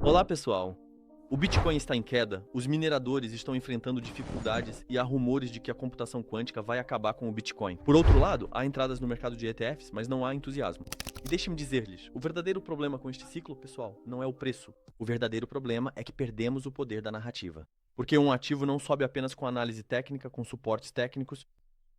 Olá, pessoal! O Bitcoin está em queda, os mineradores estão enfrentando dificuldades e há rumores de que a computação quântica vai acabar com o Bitcoin. Por outro lado, há entradas no mercado de ETFs, mas não há entusiasmo. E deixem-me dizer-lhes, o verdadeiro problema com este ciclo, pessoal, não é o preço. O verdadeiro problema é que perdemos o poder da narrativa. Porque um ativo não sobe apenas com análise técnica, com suportes técnicos.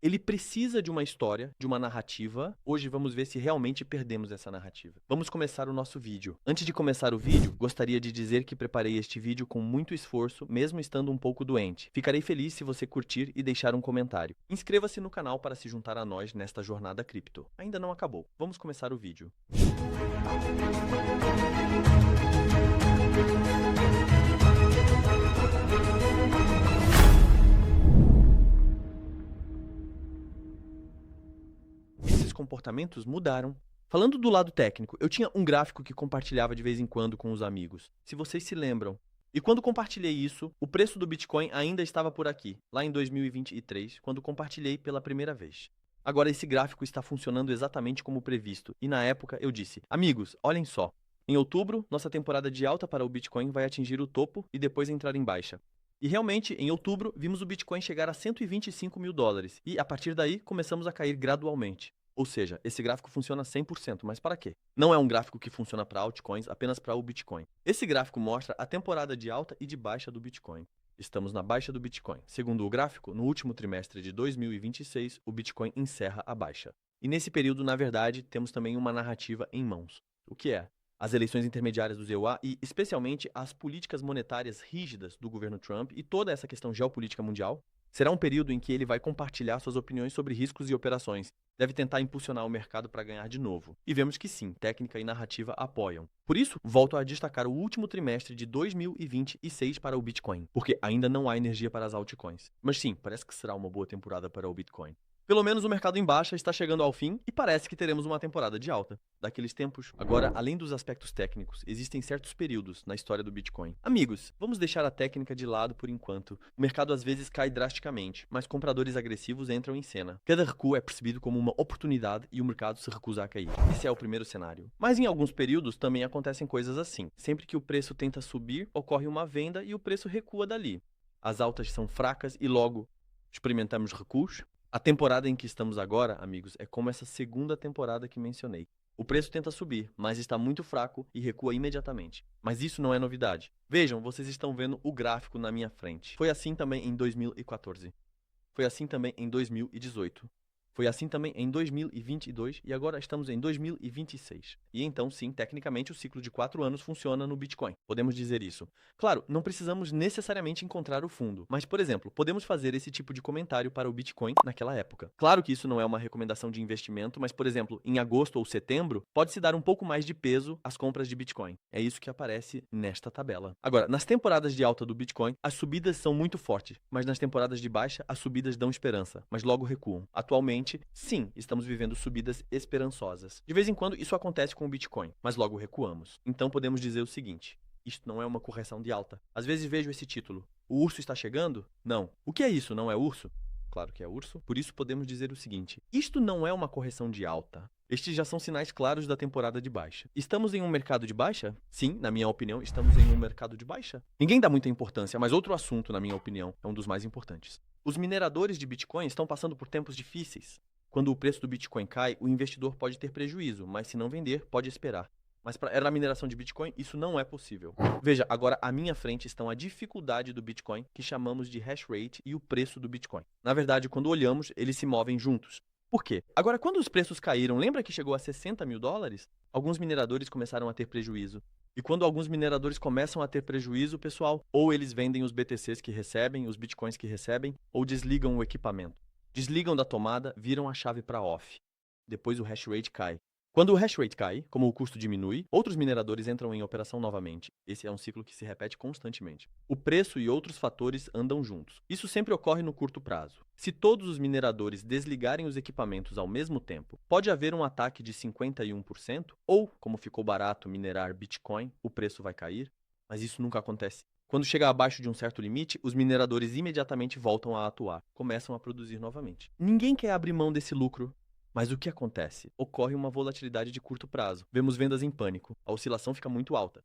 Ele precisa de uma história, de uma narrativa. Hoje vamos ver se realmente perdemos essa narrativa. Vamos começar o nosso vídeo. Antes de começar o vídeo, gostaria de dizer que preparei este vídeo com muito esforço, mesmo estando um pouco doente. Ficarei feliz se você curtir e deixar um comentário. Inscreva-se no canal para se juntar a nós nesta jornada cripto. Ainda não acabou. Vamos começar o vídeo. Esses comportamentos mudaram. Falando do lado técnico, eu tinha um gráfico que compartilhava de vez em quando com os amigos, se vocês se lembram. E quando compartilhei isso, o preço do Bitcoin ainda estava por aqui, lá em 2023, quando compartilhei pela primeira vez. Agora esse gráfico está funcionando exatamente como previsto, e na época eu disse, amigos, olhem só. Em outubro, nossa temporada de alta para o Bitcoin vai atingir o topo e depois entrar em baixa. E realmente, em outubro, vimos o Bitcoin chegar a 125 mil dólares, e a partir daí começamos a cair gradualmente. Ou seja, esse gráfico funciona 100%, mas para quê? Não é um gráfico que funciona para altcoins, apenas para o Bitcoin. Esse gráfico mostra a temporada de alta e de baixa do Bitcoin. Estamos na baixa do Bitcoin. Segundo o gráfico, no último trimestre de 2026, o Bitcoin encerra a baixa. E nesse período, na verdade, temos também uma narrativa em mãos. O que é? As eleições intermediárias do EUA e, especialmente, as políticas monetárias rígidas do governo Trump e toda essa questão geopolítica mundial. Será um período em que ele vai compartilhar suas opiniões sobre riscos e operações. Deve tentar impulsionar o mercado para ganhar de novo. E vemos que sim, técnica e narrativa apoiam. Por isso, volto a destacar o último trimestre de 2026 para o Bitcoin, porque ainda não há energia para as altcoins. Mas sim, parece que será uma boa temporada para o Bitcoin. Pelo menos o mercado em baixa está chegando ao fim e parece que teremos uma temporada de alta. Daqueles tempos. Agora, além dos aspectos técnicos, existem certos períodos na história do Bitcoin. Amigos, vamos deixar a técnica de lado por enquanto. O mercado às vezes cai drasticamente, mas compradores agressivos entram em cena. Cada recuo é percebido como uma oportunidade e o mercado se recusa a cair. Esse é o primeiro cenário. Mas em alguns períodos também acontecem coisas assim. Sempre que o preço tenta subir, ocorre uma venda e o preço recua dali. As altas são fracas e logo experimentamos recuos. A temporada em que estamos agora, amigos, é como essa segunda temporada que mencionei. O preço tenta subir, mas está muito fraco e recua imediatamente. Mas isso não é novidade. Vejam, vocês estão vendo o gráfico na minha frente. Foi assim também em 2014. Foi assim também em 2018. Foi assim também em 2022 e agora estamos em 2026. E então, sim, tecnicamente o ciclo de 4 anos funciona no Bitcoin. Podemos dizer isso. Claro, não precisamos necessariamente encontrar o fundo, mas, por exemplo, podemos fazer esse tipo de comentário para o Bitcoin naquela época. Claro que isso não é uma recomendação de investimento, mas, por exemplo, em agosto ou setembro, pode-se dar um pouco mais de peso às compras de Bitcoin. É isso que aparece nesta tabela. Agora, nas temporadas de alta do Bitcoin, as subidas são muito fortes, mas nas temporadas de baixa, as subidas dão esperança, mas logo recuam. Atualmente, sim, estamos vivendo subidas esperançosas. De vez em quando isso acontece com o Bitcoin, mas logo recuamos. Então podemos dizer o seguinte, isto não é uma correção de alta. Às vezes vejo esse título, o urso está chegando? Não. O que é isso, não é urso? Claro que é urso. Por isso podemos dizer o seguinte, isto não é uma correção de alta. Estes já são sinais claros da temporada de baixa. Estamos em um mercado de baixa? Sim, na minha opinião, estamos em um mercado de baixa. Ninguém dá muita importância, mas outro assunto, na minha opinião, é um dos mais importantes. Os mineradores de Bitcoin estão passando por tempos difíceis. Quando o preço do Bitcoin cai, o investidor pode ter prejuízo, mas se não vender, pode esperar. Mas para a mineração de Bitcoin, isso não é possível. Veja, agora à minha frente estão a dificuldade do Bitcoin, que chamamos de hash rate, e o preço do Bitcoin. Na verdade, quando olhamos, eles se movem juntos. Por quê? Agora, quando os preços caíram, lembra que chegou a 60 mil dólares? Alguns mineradores começaram a ter prejuízo. E quando alguns mineradores começam a ter prejuízo, pessoal, ou eles vendem os BTCs que recebem, os Bitcoins que recebem, ou desligam o equipamento. Desligam da tomada, viram a chave para off. Depois o hash rate cai. Quando o hash rate cai, como o custo diminui, outros mineradores entram em operação novamente. Esse é um ciclo que se repete constantemente. O preço e outros fatores andam juntos. Isso sempre ocorre no curto prazo. Se todos os mineradores desligarem os equipamentos ao mesmo tempo, pode haver um ataque de 51%, ou, como ficou barato minerar Bitcoin, o preço vai cair, mas isso nunca acontece. Quando chega abaixo de um certo limite, os mineradores imediatamente voltam a atuar, começam a produzir novamente. Ninguém quer abrir mão desse lucro. Mas o que acontece? Ocorre uma volatilidade de curto prazo. Vemos vendas em pânico. A oscilação fica muito alta.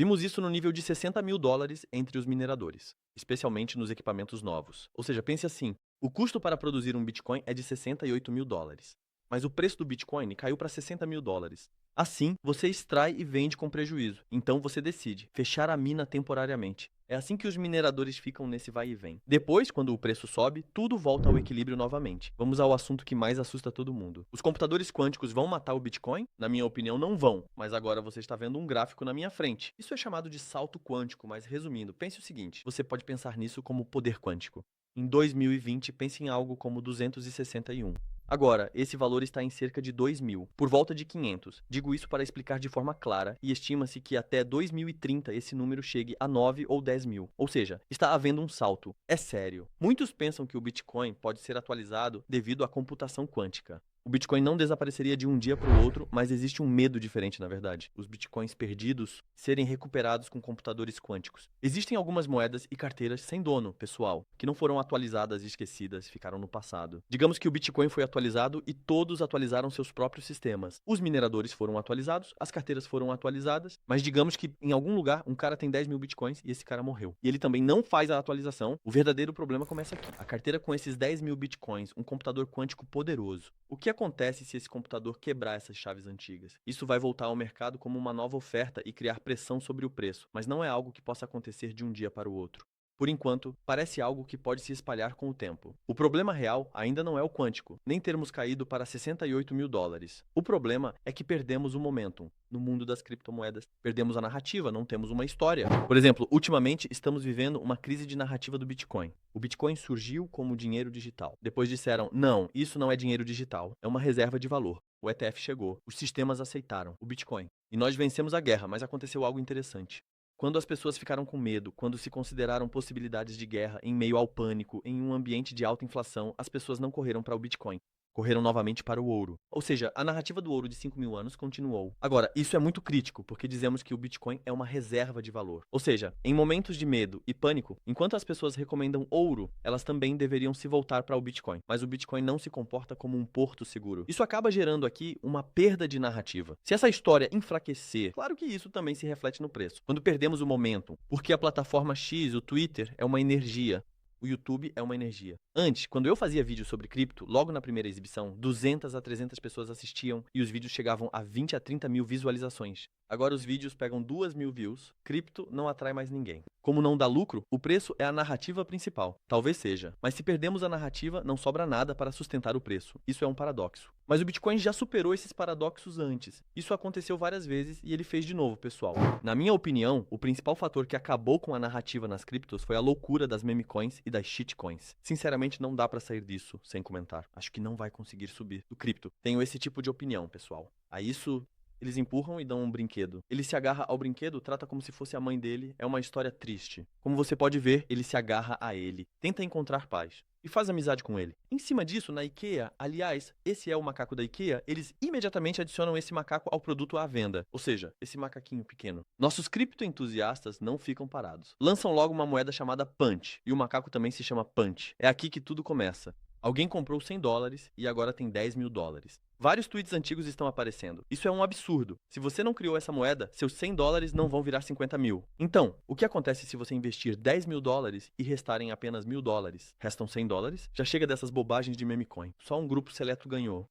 Vimos isso no nível de 60 mil dólares entre os mineradores, especialmente nos equipamentos novos. Ou seja, pense assim, o custo para produzir um Bitcoin é de 68 mil dólares, mas o preço do Bitcoin caiu para 60 mil dólares. Assim, você extrai e vende com prejuízo. Então você decide fechar a mina temporariamente. É assim que os mineradores ficam nesse vai e vem. Depois, quando o preço sobe, tudo volta ao equilíbrio novamente. Vamos ao assunto que mais assusta todo mundo. Os computadores quânticos vão matar o Bitcoin? Na minha opinião, não vão. Mas agora você está vendo um gráfico na minha frente. Isso é chamado de salto quântico, mas resumindo, pense o seguinte: você pode pensar nisso como poder quântico. Em 2020, pense em algo como 261. Agora, esse valor está em cerca de 2.000, por volta de 500. Digo isso para explicar de forma clara, e estima-se que até 2030 esse número chegue a 9 ou 10 mil. Ou seja, está havendo um salto. É sério. Muitos pensam que o Bitcoin pode ser atualizado devido à computação quântica. O Bitcoin não desapareceria de um dia para o outro, mas existe um medo diferente, na verdade. Os Bitcoins perdidos serem recuperados com computadores quânticos. Existem algumas moedas e carteiras sem dono, pessoal, que não foram atualizadas e esquecidas, ficaram no passado. Digamos que o Bitcoin foi atualizado e todos atualizaram seus próprios sistemas. Os mineradores foram atualizados, as carteiras foram atualizadas, mas digamos que em algum lugar um cara tem 10 mil Bitcoins e esse cara morreu. E ele também não faz a atualização. O verdadeiro problema começa aqui. A carteira com esses 10 mil Bitcoins, um computador quântico poderoso. O que acontece se esse computador quebrar essas chaves antigas? Isso vai voltar ao mercado como uma nova oferta e criar pressão sobre o preço, mas não é algo que possa acontecer de um dia para o outro. Por enquanto, parece algo que pode se espalhar com o tempo. O problema real ainda não é o quântico, nem termos caído para 68 mil dólares. O problema é que perdemos o momentum. No mundo das criptomoedas, perdemos a narrativa, não temos uma história. Por exemplo, ultimamente estamos vivendo uma crise de narrativa do Bitcoin. O Bitcoin surgiu como dinheiro digital. Depois disseram, não, isso não é dinheiro digital, é uma reserva de valor. O ETF chegou, os sistemas aceitaram o Bitcoin. E nós vencemos a guerra, mas aconteceu algo interessante. Quando as pessoas ficaram com medo, quando se consideraram possibilidades de guerra em meio ao pânico, em um ambiente de alta inflação, as pessoas não correram para o Bitcoin. Correram novamente para o ouro. Ou seja, a narrativa do ouro de 5 mil anos continuou. Agora, isso é muito crítico, porque dizemos que o Bitcoin é uma reserva de valor. Ou seja, em momentos de medo e pânico, enquanto as pessoas recomendam ouro, elas também deveriam se voltar para o Bitcoin. Mas o Bitcoin não se comporta como um porto seguro. Isso acaba gerando aqui uma perda de narrativa. Se essa história enfraquecer, claro que isso também se reflete no preço. Quando perdemos o momentum, porque a plataforma X, o Twitter, é uma energia. O YouTube é uma energia. Antes, quando eu fazia vídeos sobre cripto, logo na primeira exibição, 200 a 300 pessoas assistiam e os vídeos chegavam a 20 a 30 mil visualizações. Agora os vídeos pegam 2.000 views, cripto não atrai mais ninguém. Como não dá lucro, o preço é a narrativa principal. Talvez seja. Mas se perdemos a narrativa, não sobra nada para sustentar o preço. Isso é um paradoxo. Mas o Bitcoin já superou esses paradoxos antes. Isso aconteceu várias vezes e ele fez de novo, pessoal. Na minha opinião, o principal fator que acabou com a narrativa nas criptos foi a loucura das meme coins e das shitcoins. Sinceramente, não dá para sair disso sem comentar. Acho que não vai conseguir subir do cripto. Tenho esse tipo de opinião, pessoal. A isso eles empurram e dão um brinquedo. Ele se agarra ao brinquedo, trata como se fosse a mãe dele. É uma história triste. Como você pode ver, ele se agarra a ele. Tenta encontrar paz. E faz amizade com ele. Em cima disso, na IKEA, aliás, esse é o macaco da IKEA, eles imediatamente adicionam esse macaco ao produto à venda. Ou seja, esse macaquinho pequeno. Nossos criptoentusiastas não ficam parados. Lançam logo uma moeda chamada Punch. E o macaco também se chama Punch. É aqui que tudo começa. Alguém comprou 100 dólares e agora tem 10 mil dólares. Vários tweets antigos estão aparecendo. Isso é um absurdo. Se você não criou essa moeda, seus 100 dólares não vão virar 50 mil. Então, o que acontece se você investir 10 mil dólares e restarem apenas 1.000 dólares? Restam 100 dólares? Já chega dessas bobagens de meme coin. Só um grupo seleto ganhou.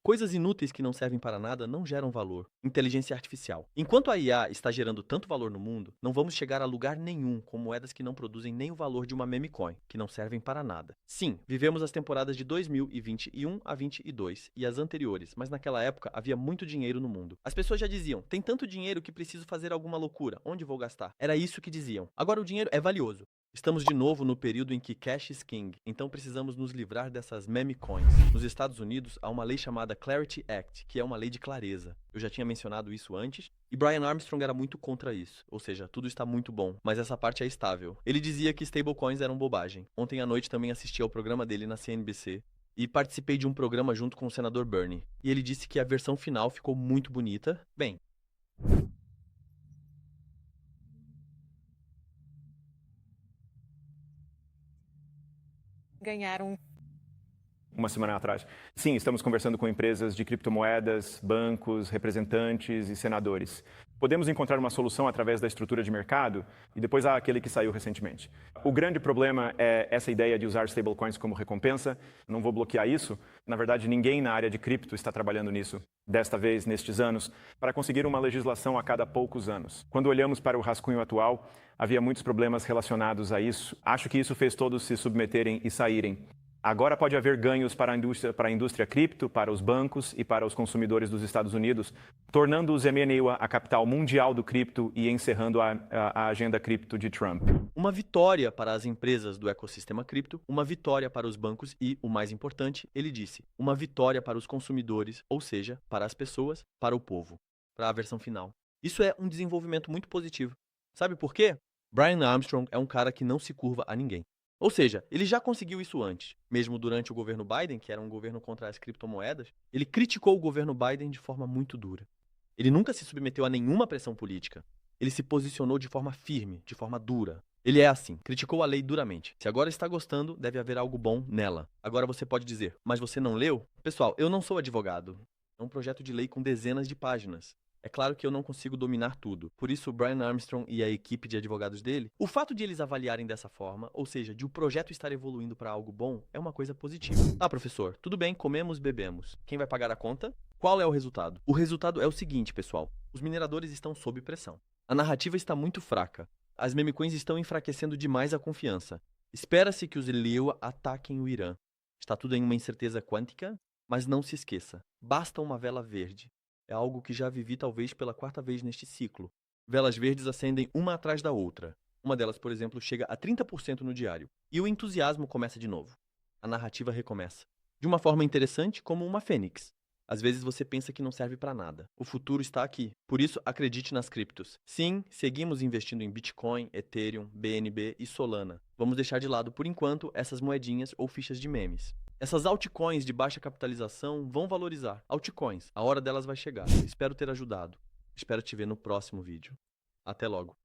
Coisas inúteis que não servem para nada não geram valor. Inteligência artificial. Enquanto a IA está gerando tanto valor no mundo, não vamos chegar a lugar nenhum com moedas que não produzem nem o valor de uma meme coin, que não servem para nada. Sim, vivemos as temporadas de 2021 a 22 e as anteriores, mas naquela época havia muito dinheiro no mundo. As pessoas já diziam, tem tanto dinheiro que preciso fazer alguma loucura, onde vou gastar? Era isso que diziam. Agora o dinheiro é valioso. Estamos de novo no período em que cash is king, então precisamos nos livrar dessas meme coins. Nos Estados Unidos, há uma lei chamada Clarity Act, que é uma lei de clareza. Eu já tinha mencionado isso antes, e Brian Armstrong era muito contra isso. Ou seja, tudo está muito bom, mas essa parte é estável. Ele dizia que stablecoins eram bobagem. Ontem à noite também assisti ao programa dele na CNBC, e participei de um programa junto com o senador Bernie. E ele disse que a versão final ficou muito bonita. Bem, ganharam uma semana atrás. Sim, estamos conversando com empresas de criptomoedas, bancos, representantes e senadores. Podemos encontrar uma solução através da estrutura de mercado e depois há aquele que saiu recentemente. O grande problema é essa ideia de usar stablecoins como recompensa. Não vou bloquear isso. Na verdade, ninguém na área de cripto está trabalhando nisso, desta vez, nestes anos, para conseguir uma legislação a cada poucos anos. Quando olhamos para o rascunho atual, havia muitos problemas relacionados a isso. Acho que isso fez todos se submeterem e saírem. Agora pode haver ganhos para a indústria cripto, para os bancos e para os consumidores dos Estados Unidos, tornando os MNU a capital mundial do cripto e encerrando a agenda cripto de Trump. Uma vitória para as empresas do ecossistema cripto, uma vitória para os bancos e, o mais importante, ele disse, uma vitória para os consumidores, ou seja, para as pessoas, para o povo, para a versão final. Isso é um desenvolvimento muito positivo. Sabe por quê? Brian Armstrong é um cara que não se curva a ninguém. Ou seja, ele já conseguiu isso antes. Mesmo durante o governo Biden, que era um governo contra as criptomoedas, ele criticou o governo Biden de forma muito dura. Ele nunca se submeteu a nenhuma pressão política. Ele se posicionou de forma firme, de forma dura. Ele é assim, criticou a lei duramente. Se agora está gostando, deve haver algo bom nela. Agora você pode dizer, mas você não leu? Pessoal, eu não sou advogado. É um projeto de lei com dezenas de páginas. É claro que eu não consigo dominar tudo. Por isso, o Brian Armstrong e a equipe de advogados dele, o fato de eles avaliarem dessa forma, ou seja, de o projeto estar evoluindo para algo bom, é uma coisa positiva. Ah, professor, tudo bem, comemos, bebemos. Quem vai pagar a conta? Qual é o resultado? O resultado é o seguinte, pessoal. Os mineradores estão sob pressão. A narrativa está muito fraca. As memecoins estão enfraquecendo demais a confiança. Espera-se que os Lewa ataquem o Irã. Está tudo em uma incerteza quântica? Mas não se esqueça, basta uma vela verde. É algo que já vivi talvez pela quarta vez neste ciclo. Velas verdes acendem uma atrás da outra. Uma delas, por exemplo, chega a 30% no diário. E o entusiasmo começa de novo. A narrativa recomeça. De uma forma interessante, como uma fênix. Às vezes você pensa que não serve para nada. O futuro está aqui. Por isso, acredite nas criptos. Sim, seguimos investindo em Bitcoin, Ethereum, BNB e Solana. Vamos deixar de lado, por enquanto, essas moedinhas ou fichas de memes. Essas altcoins de baixa capitalização vão valorizar. Altcoins, a hora delas vai chegar. Espero ter ajudado. Espero te ver no próximo vídeo. Até logo.